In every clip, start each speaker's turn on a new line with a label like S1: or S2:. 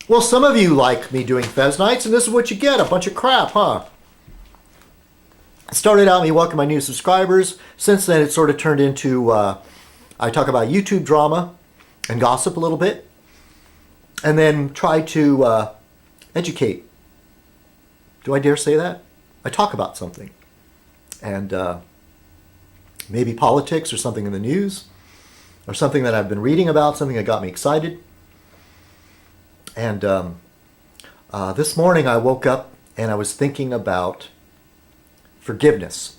S1: Well, some of you like me doing Fez Nights, and this is what you get, a bunch of crap, huh? It started out me welcoming my new subscribers. Since then, it sort of turned into, I talk about YouTube drama and gossip a little bit, and then try to educate. Do I dare say that? I talk about something. And maybe politics or something in the news, or something that I've been reading about, something that got me excited. And this morning I woke up and I was thinking about forgiveness.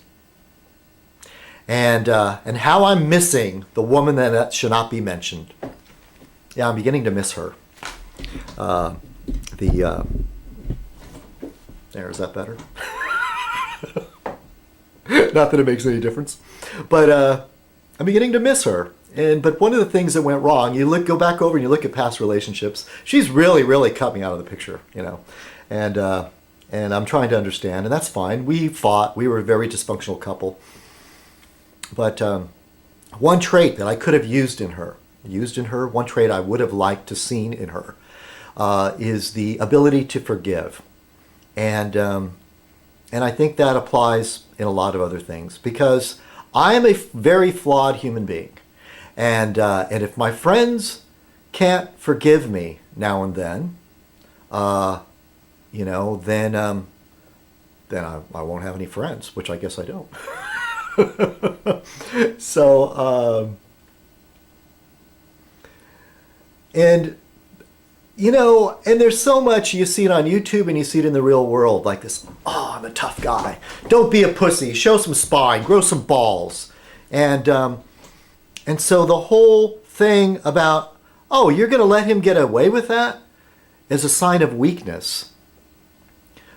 S1: And how I'm missing the woman that should not be mentioned. Yeah, I'm beginning to miss her. There, is that better? Not that it makes any difference. But I'm beginning to miss her. But one of the things that went wrong, go back over and you look at past relationships, she's really, really cut me out of the picture, And I'm trying to understand, and that's fine. We fought. We were a very dysfunctional couple. But one trait that I could have used in her, one trait I would have liked to seen in her, is the ability to forgive. And I think that applies in a lot of other things, because I am a very flawed human being. And if my friends can't forgive me now and then, then I won't have any friends, which I guess I don't. So, and there's so much, you see it on YouTube and you see it in the real world, like this, oh, I'm a tough guy. Don't be a pussy. Show some spine. Grow some balls. And so the whole thing about, oh, you're going to let him get away with that is a sign of weakness.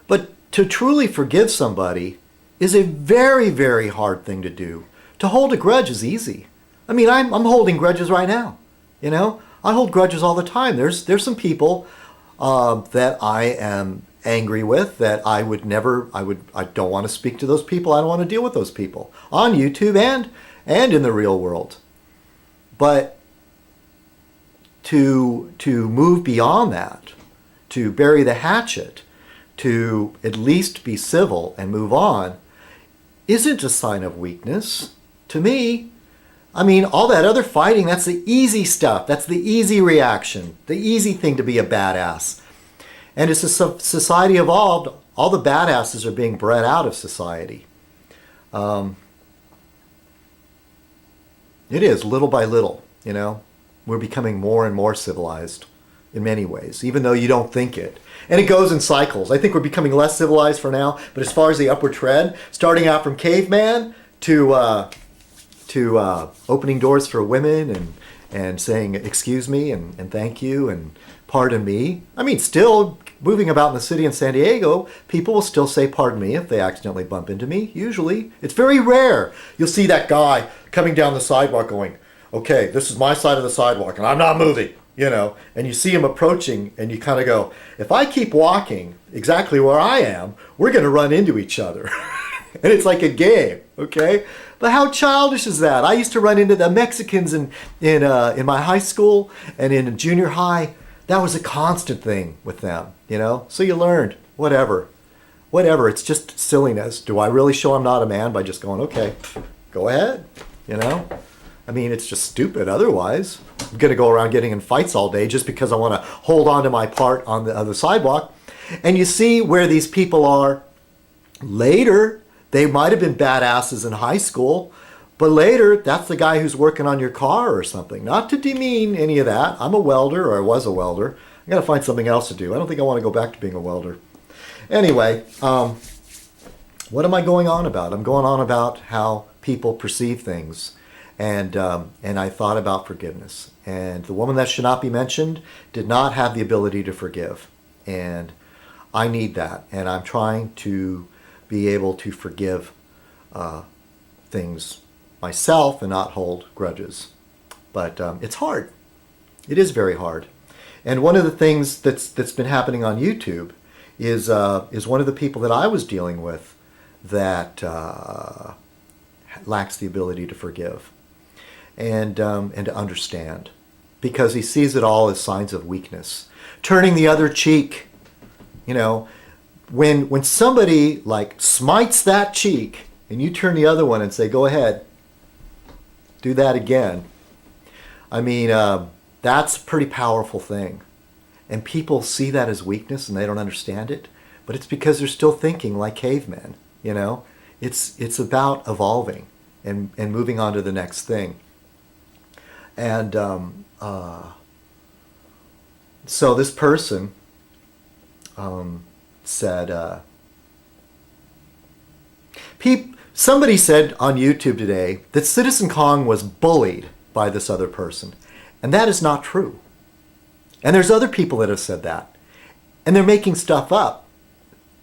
S1: But to truly forgive somebody is a very, very hard thing to do. To hold a grudge is easy. I mean, I'm holding grudges right now. I hold grudges all the time. There's some people that I am angry with that I don't want to speak to those people. I don't want to deal with those people on YouTube and in the real world. But to move beyond that, to bury the hatchet, to at least be civil and move on, isn't a sign of weakness to me. I mean, all that other fighting, that's the easy stuff. That's the easy reaction, the easy thing to be a badass. And as society evolved, all the badasses are being bred out of society. It is, little by little, We're becoming more and more civilized in many ways, even though you don't think it. And it goes in cycles. I think we're becoming less civilized for now, but as far as the upward trend, starting out from caveman to opening doors for women and saying excuse me and thank you and pardon me. I mean, still moving about in the city in San Diego, people will still say pardon me if they accidentally bump into me. Usually. It's very rare. You'll see that guy coming down the sidewalk going, okay, this is my side of the sidewalk and I'm not moving, and you see him approaching and you kind of go, if I keep walking exactly where I am, we're going to run into each other. And it's like a game, okay? But how childish is that? I used to run into the Mexicans in my high school and in junior high. That was a constant thing with them, So you learned, whatever. It's just silliness. Do I really show I'm not a man by just going, okay, go ahead, I mean, it's just stupid otherwise. I'm going to go around getting in fights all day just because I want to hold on to my part on the sidewalk. And you see where these people are later. They might have been badasses in high school, but later, that's the guy who's working on your car or something. Not to demean any of that. I'm a welder, or I was a welder. I got to find something else to do. I don't think I want to go back to being a welder. Anyway, what am I going on about? I'm going on about how people perceive things. And I thought about forgiveness. And the woman that should not be mentioned did not have the ability to forgive. And I need that. And I'm trying to be able to forgive things myself and not hold grudges. But it's hard. It is very hard. And one of the things that's been happening on YouTube is one of the people that I was dealing with that lacks the ability to forgive and to understand, because he sees it all as signs of weakness. turning the other cheek. You know, when somebody like smites that cheek and you turn the other one and say, go ahead, do that again. I mean, that's a pretty powerful thing. And people see that as weakness and they don't understand it. But it's because they're still thinking like cavemen, you know. It's about evolving and moving on to the next thing. And so this person said, somebody said on YouTube today that citizenkong was bullied by this other person. And that is not true. And there's other people that have said that. And they're making stuff up.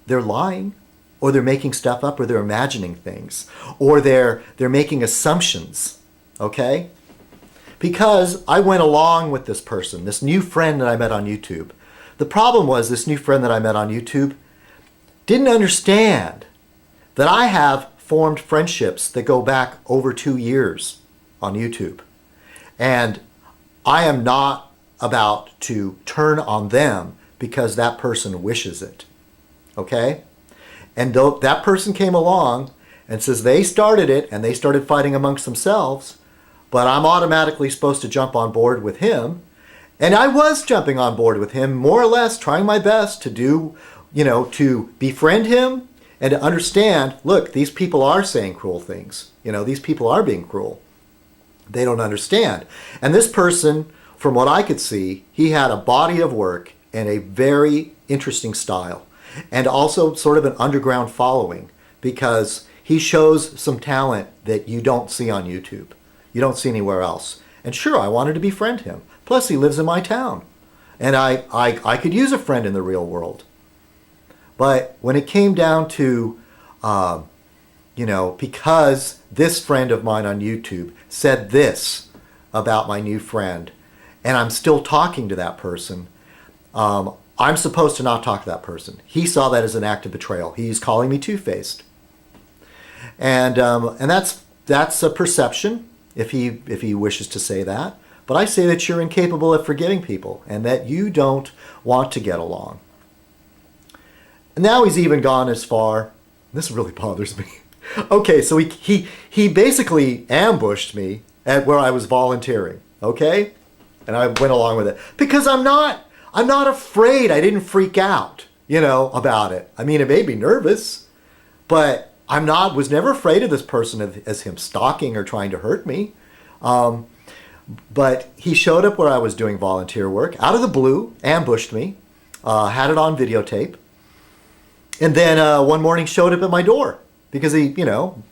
S1: They're lying, or they're making stuff up, or they're imagining things, or they're making assumptions, okay? Because I went along with this person, this new friend that I met on YouTube. The problem was this new friend that I met on YouTube didn't understand that I have formed friendships that go back over 2 years on YouTube. And I am not about to turn on them because that person wishes it. Okay? And though that person came along and says they started it and they started fighting amongst themselves, but I'm automatically supposed to jump on board with him. And I was jumping on board with him, more or less trying my best to do, you know, to befriend him and to understand, look, these people are saying cruel things. You know, these people are being cruel. They don't understand. And this person, from what I could see, he had a body of work and a very interesting style. And also sort of an underground following, because he shows some talent that you don't see on YouTube. You don't see anywhere else. And sure, I wanted to befriend him. Plus, he lives in my town. And I could use a friend in the real world. But when it came down to, you know, because this friend of mine on YouTube said this about my new friend, and I'm still talking to that person, I'm supposed to not talk to that person. He saw that as an act of betrayal. He's calling me two-faced, and that's a perception if he wishes to say that. But I say that you're incapable of forgiving people and that you don't want to get along. And now he's even gone as far. This really bothers me. Okay, so he basically ambushed me at where I was volunteering. Okay, and I went along with it because I'm not afraid. I didn't freak out, you know, about it. I mean, it made me nervous, but was never afraid of this person as him stalking or trying to hurt me. But he showed up where I was doing volunteer work, out of the blue, ambushed me, had it on videotape. And then one morning showed up at my door because he, you know,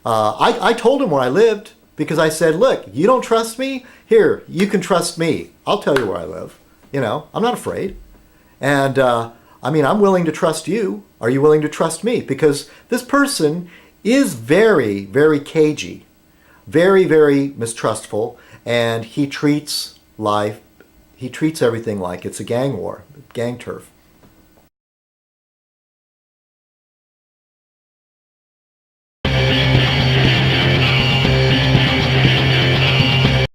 S1: I told him where I lived because I said, look, you don't trust me? Here, you can trust me. I'll tell you where I live. You know, I'm not afraid. And I mean, I'm willing to trust you. Are you willing to trust me? Because this person is very, very cagey, very, very mistrustful, and he treats everything like it's a gang war, gang turf.